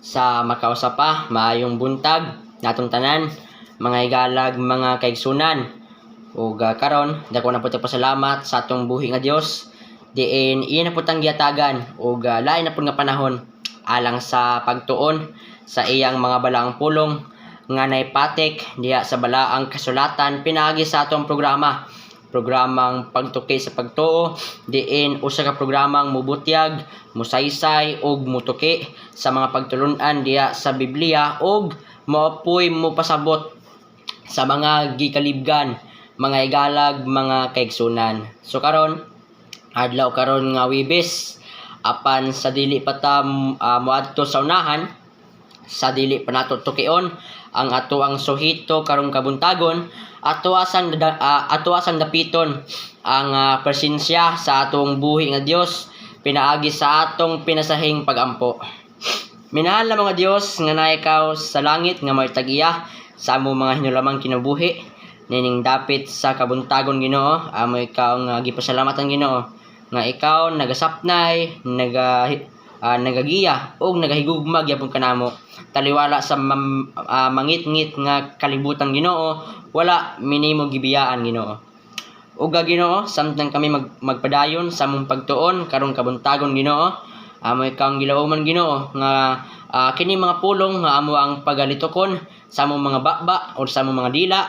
sa makausap pa, maayong buntag natong tanan, mga igalag, mga kaigsunan. Ug karon dako na pud pasalamat sa atong buhi nga Dios. Diin iya na pud ang giyatagan ug lain na pud nga panahon alang sa pagtuon sa iyang mga balaang pulong nga naipatik diha sa balaang kasulatan pinaagi sa atong programang pagtuki sa pagtuo diin usa ka programang mubutyag, musaysay ug mutuki sa mga pagtulun-an diha sa Biblia ug maopoy mo pasabot sa mga gikalibgan, mga igalag, mga kaigsunan. So karon adlaw karon nga Webes apan sa dili pa ta moadto sa unahan, sa dili pa nato tukion ang atoang suhito karong kabuntagon, atuasang dapiton ang presensya sa atong buhi nga Dios pinaagi sa atong pinasahing pagampo. Minahal na mga Dios nga naay ikaw sa langit nga may tag-iya sa among mga hinulamang kinabuhi nining dapit sa kabuntagon Ginoo. Amo ikaw nga gipasalamatan Ginoo nga ikaw nagasapnay, nagagiya ug nagahigugma gyapon kanamo. Taliwala sa mangit-ngit nga kalibutan Ginoo, wala minimo gibiyaan Ginoo. Ug Ginoo, samtang kami magpadayon sa among pagtuon karong kabuntagon Ginoo, amo ikaw ang gilauman Ginoo nga kini mga pulong nga amo ang pagalitokon sa among mga bakba o sa among mga dila.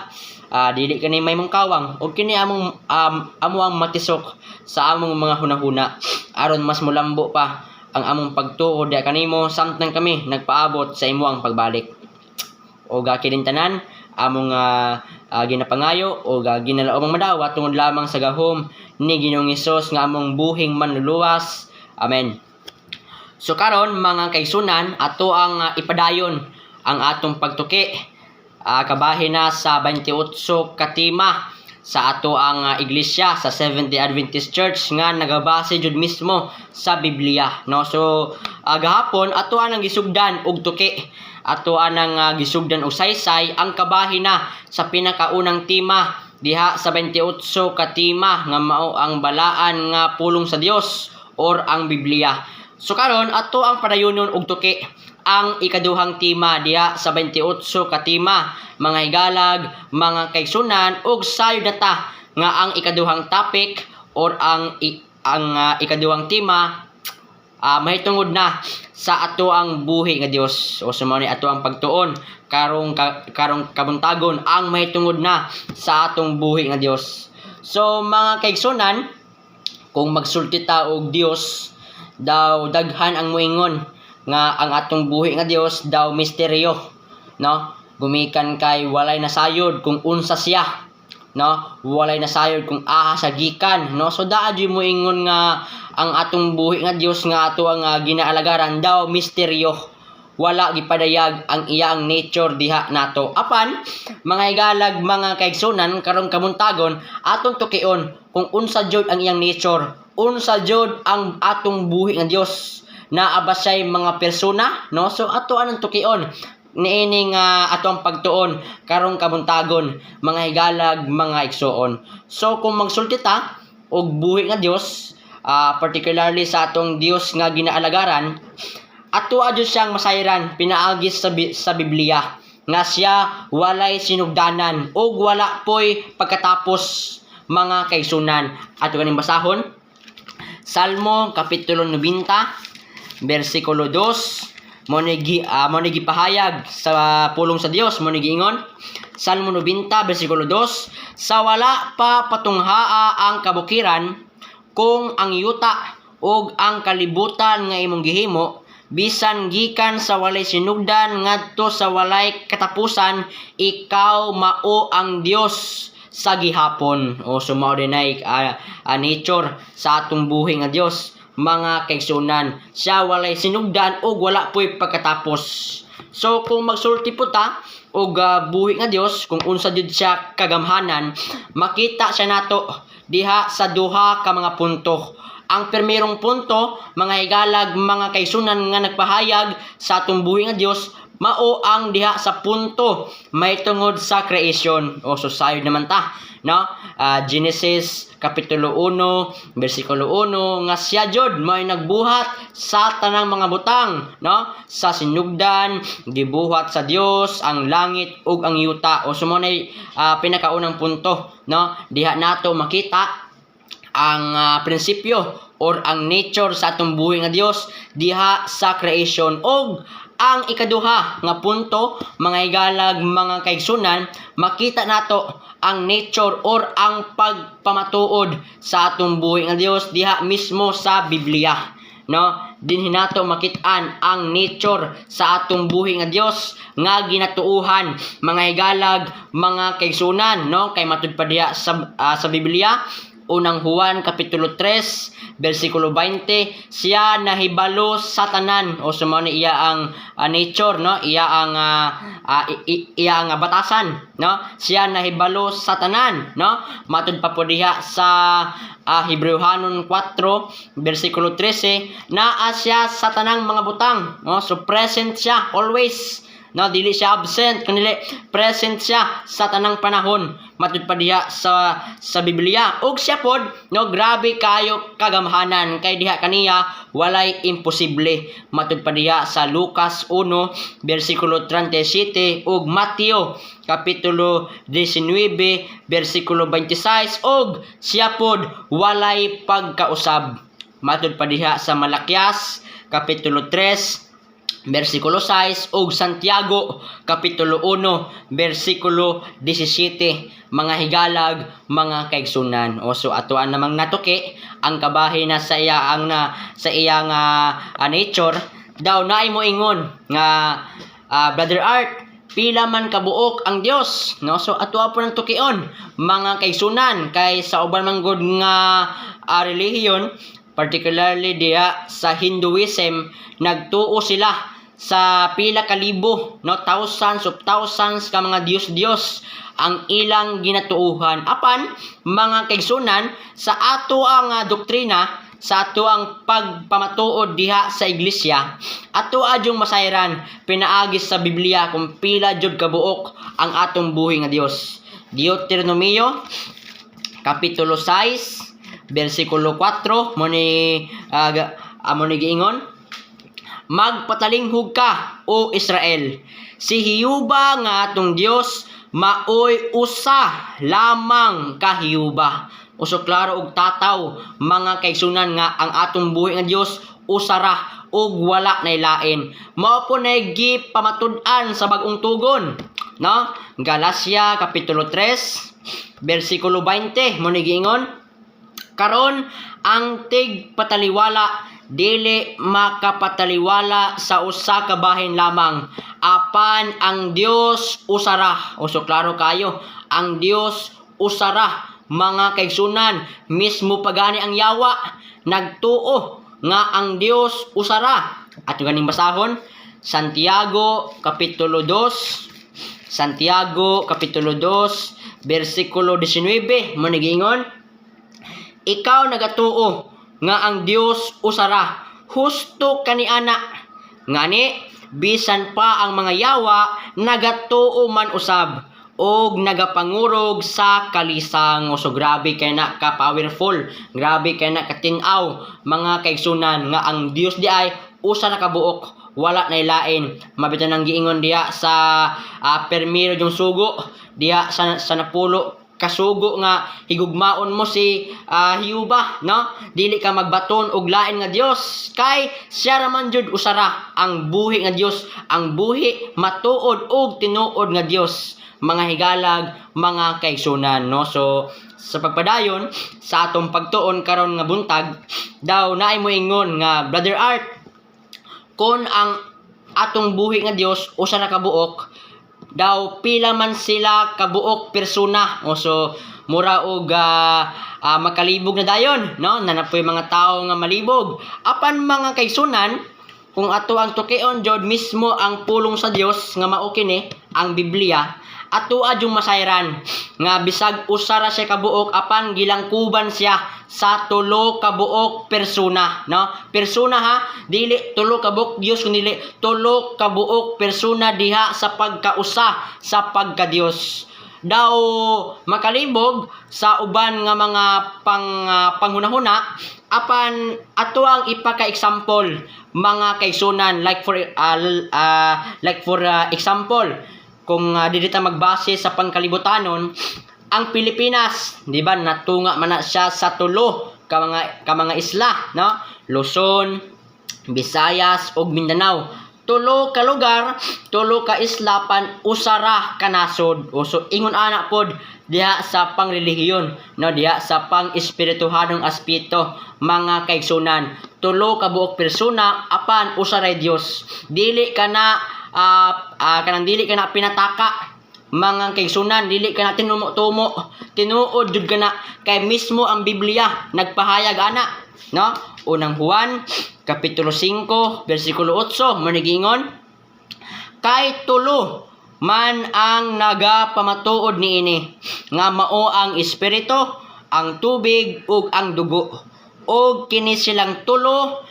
Dili kani may mungkawang ug kini amo ang matisok sa among mga hunahuna aron mas mulambo pa ang among pagtuo diha kanimo samtang kami nagpaabot sa imuang pagbalik. O kini tanan among ginapangayo o ginalaomang madawat tungod lamang sa gahom ni Ginoong Hesus nga among buhing manluluwas. Amen. So karon mga kaigsunan, ato ang ipadayon ang atong pagtuki kabahin na sa 28 katima sa ato ang iglesia sa Seventh-day Adventist Church nga nagabase jud mismo sa Biblia, no? So gahapon ato ang gisugdan og tuki, ato ang gisugdan og saysay ang kabahin na sa pinakaunang tema diha sa 28 katima nga mao ang balaan nga pulong sa Dios or ang Biblia. So karon ato ang padayunon og tuki ang ikaduhang tema diha sa 28 katima, mga igalag, mga kaigsunan ug sayod nata nga ang ikaduhang topic or ang ikaduhang tema mahitungod na sa ato ang buhi nga Dios o sumao ni ato ang pagtuon karong kabuntagon ang mahitungod na sa atong buhi nga Dios. So mga kaigsunan, kung magsulti ta og Dios daw daghan ang moingon nga ang atong buhi nga Dios daw misteryo, no? Gumikan kay walay nasayod kung unsa siya, no? Walay nasayod kung aha sa gikan, no? So daa di mo ingon nga ang atong buhi nga Dios nga ato ang ginaalagaran daw misteryo. Wala gipadayag ang iyang nature diha nato. Apan mga igalag, mga kaigsunan karong kabuntagon atong tukion kung unsa jud ang iyang nature, unsa jud ang atong buhi nga Dios na abasay mga persona, no? So ato anang tukion niining ato ang pagtuon karong kabuntagon, mga higalag, mga igsoon. So kung magsulti ta og buhi nga Dios, particularly sa atong Dios nga ginaalagaran, ato adyo siyang masayran pinaagi sa Biblia nga siya walay sinugdanan ug wala poy pagkatapos, mga kaigsunan. Ato kaning basahon Salmo kapitulo 90 versikulo 2, mo ni gipahayag sa pulong sa Dios, mo ni giingon Salmo 90 versikulo 2, sa wala pa patunghaa ang kabukiran, kung ang yuta ug ang kalibutan nga imong gihimo, bisan gikan sa walay sinugdan ngadto sa walay katapusan, ikaw mao ang Dios sa gihapon. O sumao dinay nature sa atong buhi nga Dios, mga kaigsunan. Siya walay sinugdan ug wala po'y pagkatapos. So kung magsulti po ta og buhi nga Dios, kung unsa jud siya kagamhanan, makita siya nato diha sa duha ka mga punto. Ang primerong punto, mga igalag, mga kaigsunan nga nagpahayag sa atong buhi nga Dios, mao ang diha sa punto may tungod sa creation. O so sayod naman ta, no? Genesis kapitulo 1 bersikulo 1 nga siya jud may nagbuhat sa tanang mga butang, no? Sa sinugdan gibuhat sa Dios ang langit ug ang yuta. O so mo nay pinakaunang punto, no? Diha nato makita ang prinsipyo or ang nature sa atong buhi nga Dios diha sa creation. Og ang ikaduha nga punto, mga higalag, mga kaigsunan, makita nato ang nature or ang pagpamatuod sa atong buhi nga Dios diha mismo sa Biblia, no? Dinhi nato makit-an ang nature sa atong buhi nga Dios nga ginatuuhan, mga higalag, mga kaigsunan, no? Kay matud pa diha sa Biblia, unang Juan kapitulo 3 bersikulo 20, siya nahibalo sa tanan. O sumao ni iya ang nature, no? Iya ang batasan, no? Siya nahibalo sa tanan, no? Matud pa po diha sa Hebreohanon 4 bersikulo 13, naa siya sa tanang mga butang, no? So present siya always, no? Dili siya absent, kundi present siya sa tanang panahon. Matud pa diha sa Biblia. Ug siya pod, no, grabe kayo kagamhanan, kay diha kaniya walay imposible. Matud pa diha sa Lucas 1 bersikulo 37 ug Mateo kapitulo 19 bersikulo 26, ug siya pod walay pagkausab. Matud pa diha sa Malakias kapitulo 3 bersikulo 6 ug Santiago kapitulo 1 bersikulo 17, mga higalag, mga kaigsunan. O so atoan namang natuki ang kabahin na sa iyang nature daw naay mo ingon nga Brother Art, pila man kabuok ang Dios, no? So ato po nang tukion, mga kaigsunan, kay sa uban man gud nga relihiyon, particularly diya sa Hinduism, nagtuo sila sa pila ka libo, no, thousands of thousands ka mga Dios ang ilang ginatuuhan. Apan mga kaigsunan, sa ato ang doktrina, sa ato ang pagpamatuod diha sa iglesia, ato adyong masayran pinaagis sa Biblia kung pila jud kabuok ang atong buhi nga Dios. Deuteronomio kapitulo 6 bersikulo 4 mo ni giingon, magpatalinghog ka, o Israel, si Hiyuba nga atong Dios maoy usa lamang ka Hiyuba. Uso klaro og tataw, mga kaigsunan, nga ang atong buhi nga Dios usara ug wala nay lain. Mao po nay gipamatud-an sa bag-ong tugon, no? Galacia kapitulo 3 bersikulo 20 mo ni giingon, karon ang tigpataliwala dili makapataliwala sa usa ka bahin lamang, apan ang Dios usara. O so klaro kayo, ang Dios usara, mga kaigsunan. Mismo pagani ang Yawa nagtuo nga ang Dios usara. At yung ganing basahon, Santiago kapitulo 2 bersikulo 19 mo nigingon, ikaw nagatuo nga ang Dios usara, husto kaniana, ngani bisan pa ang mga Yawa nagatuo man usab og nagapangurog sa kalisang. So grabe kay na ka powerful, grabe kay na katin-aw, mga kaigsunan, nga ang Dios di ay usa na kabuok, wala nay lain. Mabitan ang giingon diha sa permiro yung sugo diha sa napulo kasugo nga higugmaon mo si Hiyuba, no? Dili ka magbaton og lain nga Dios, kay siya raman jud usara ang buhi nga Dios, ang buhi matuod og tinuod nga Dios, mga higalag, mga kaigsunan, no? So sa pagpadayon sa atong pagtuon karon nga buntag, daw naay mo ingon nga Brother Art, kon ang atong buhi nga Dios usa na kabuok, daw pila man sila kabuok persona. O so mura og makalibog na dayon, no? Nanapoy mga tao nga malibog. Apan mga kaigsunan, kung ato ang tukion jud mismo ang pulong sa Dios nga mao kini ang Biblia, ato adjung masayran nga bisag usa ra siya kabuok apan gilangkuban siya sa tulo ka buok persona, no? Persona ha, dili tulo ka buok Dios kundi tulo ka buok persona diha sa pagkausa sa pagka-Dios. Daw makalibog sa uban nga mga panghunahuna apan ato ang ipaka-example mga kaigsunan like for example kung didita magbase sa pangkalibutanon ang Pilipinas, di ba, natunga man na siya sa tulo ka mga isla, no? Luzon, Visayas ug Mindanao. Tulo ka lugar, tulo ka isla pan usara ka nasod. So ingon ana pod diha sa pangrelihiyon, no, diha sa pang-espirituhanong aspeto mga kaigsunan. Tulo ka buok persona apan usara Dios. Dili kana dili kana pinataka mga kaigsunan, dili ka na tinumo-tumo, tinuod jud ka na kay mismo ang Biblia nagpahayag ana, no? Unang Juan kapitulo 5 bersikulo 8 manigingon, kay tulo man ang nagapamatuod niini nga mao ang espiritu, ang tubig ug ang dugo, ug kini silang tulo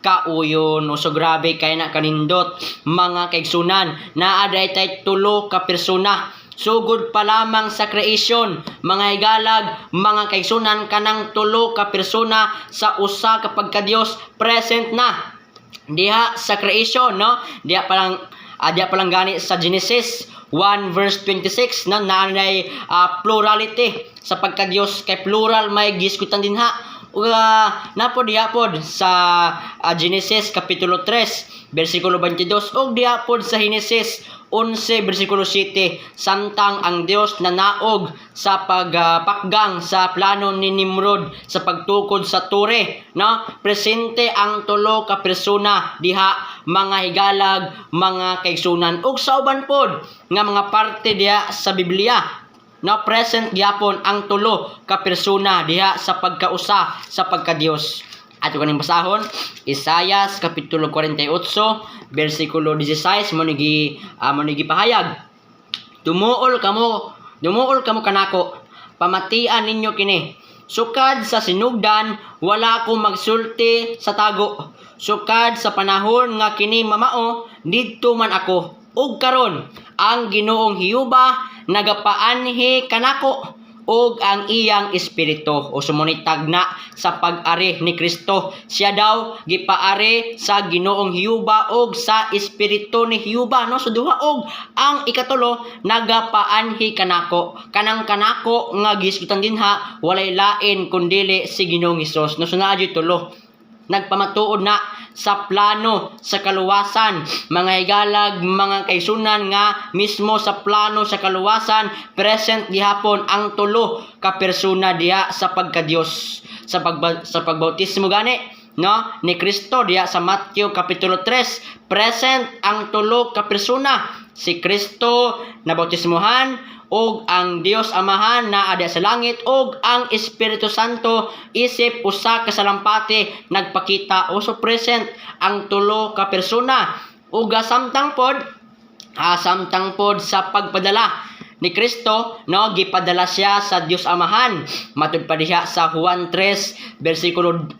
kauyon. So grabe kay na kanindot mga kaigsunan na aday tay tulo ka persona sugod pa lamang sa creation mga higalag mga kaigsunan kanang tulo ka persona sa usa ka pagka-Dios present na diha sa creation, no? Diha pa lang gani sa Genesis 1 verse 26 na naanay plurality sa pagka-Dios kay plural may giskutan din ha. Napod diapod sa Genesis kapitulo 3 bersikulo 22 ug diapod sa Genesis 11 bersikulo 7 samtang ang Dios nanaog sa pagpakgang sa plano ni Nimrod sa pagtukod sa tore, no? Presente ang tulo ka persona diha mga higalag mga kaigsunan ug sa uban pod nga mga parte diha sa Biblia na present gyapon ang tulo ka persona diha sa pagkausa sa pagka-Dios. Ato kaning basahon Isaias kapitulo 48 bersikulo 16 mo nigi pahayag, Dumuol kamo kanako, pamatian ninyo kini. Sukad sa sinugdan wala ko magsulti sa tago. Sukad sa panahon nga kini mamao didto man ako. Ug karon ang Ginoong Hiyuba nagapaanhi kanako og ang iyang espiritu. O sumunitag na sa pag-ari ni Kristo. Siya daw gipaari sa Ginoong Hiyuba og sa espiritu ni Hiyuba, no? So duha og ang ikatulo nagapaanhi kanako. Kanang kanako nga giskutan dinha walay lain kundili si Ginoong Hesus. No, so naa tulo nagpamatuod na sa plano sa kaluwasan mga higalag mga kaigsunan nga mismo sa plano sa kaluwasan present gihapon ang tulo ka persona diha sa pagka-Dios sa pagbautismo gani, no, ni Kristo diha sa Matthew kapitulo 3 present ang tulo ka persona, si Kristo na bautismohan og ang Dios Amahan na ada sa langit og ang Espiritu Santo isip usa ka salampati nagpakita. O so present ang tulo ka persona ug samtang pod sa pagpadala ni Kristo, no, gipadala siya sa Dios Amahan matud pa diha sa Juan 3 bersikulo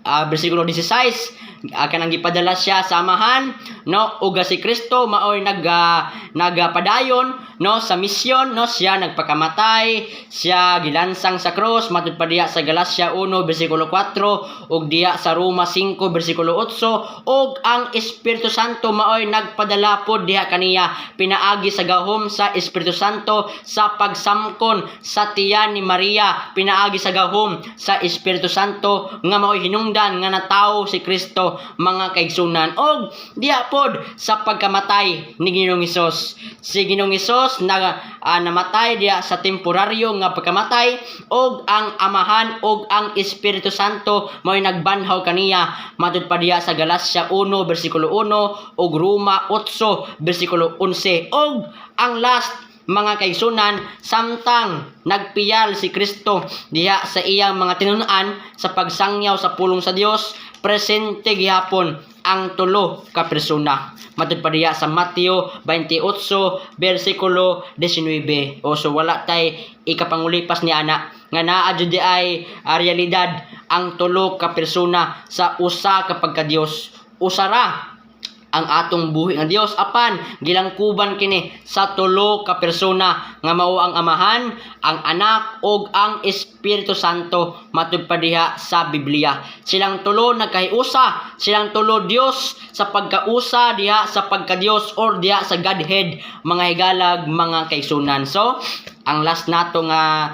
16 kanang gipadala siya sa Amahan, no, ug si Kristo maoy nagapadayon, no, sa misyon, no, siya nagpakamatay, siya gilansang sa cross matud pa diha sa Galacia 1 bersikulo 4 ug diha sa Roma 5 bersikulo 8 ug ang Espiritu Santo maoy nagpadala pod diha kaniya pinaagi sa gahom sa Espiritu Santo sa pagsamkon sa tiyan ni Maria, pinaagi sa gahom sa Espiritu Santo nga maoy hinungdan nga natawo si Kristo mga kaigsunan og diha pod sa pagkamatay ni Ginoong Hesus. Si Ginoong Hesus namatay diha sa temporaryo nga pagkamatay og ang Amahan og ang Espiritu Santo maoy nagbanhaw kaniya matud pa diha sa Galacia 1 bersikulo 1 ug Roma 8 bersikulo 11 og ang last mga kaigsunan samtang nagpiyal si Kristo diha sa iyang mga tinun-an sa pagsangyaw sa pulong sa Dios presente gihapon ang tulo ka persona. Matud pa diya sa Mateo 28 bersikulo 19. O so wala tay ikapangulipas ni ana nga naa jud di ay realidad ang tulo ka persona sa usa ka pagka-Dios. Usara ang atong buhi nga Dios apan gilangkuban kini sa tulo ka persona nga mao ang Amahan, ang Anak ug ang Espiritu Santo matud pa diha sa Biblia. Silang tulo nagkahiusa, silang tulo Dios sa pagkausa diha sa pagka-Dios or diha sa Godhead, mga higalag, mga kaigsunan. So ang last nato nga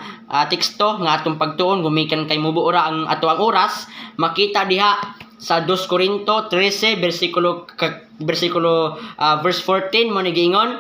teksto nga atong pagtuon gumikan kay mubo ora ang ato ang oras, makita diha sa 2 Corinto 13 verse 14 mo ni giingon,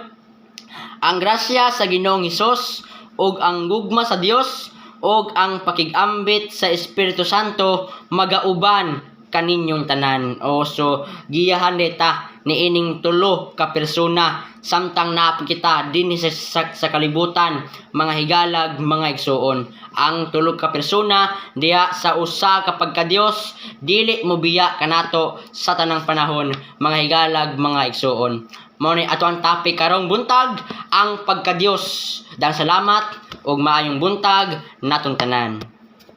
ang grasya sa Ginoong Hesus ug ang gugma sa Dios ug ang pakigambit sa Espiritu Santo magauban kaninyong tanan. O so giyahan deta niining tulo ka persona samtang naap kita dinhi sa kalibutan, mga higalag, mga igsuon. Ang tulo ka persona diha sa usa ka pagka-Dios dili mo biya kanato sa tanang panahon, mga higalag, mga igsuon. Mao ni ato ang topic karong buntag, ang pagka-Dios. Dang salamat ug maayong buntag natong tanan.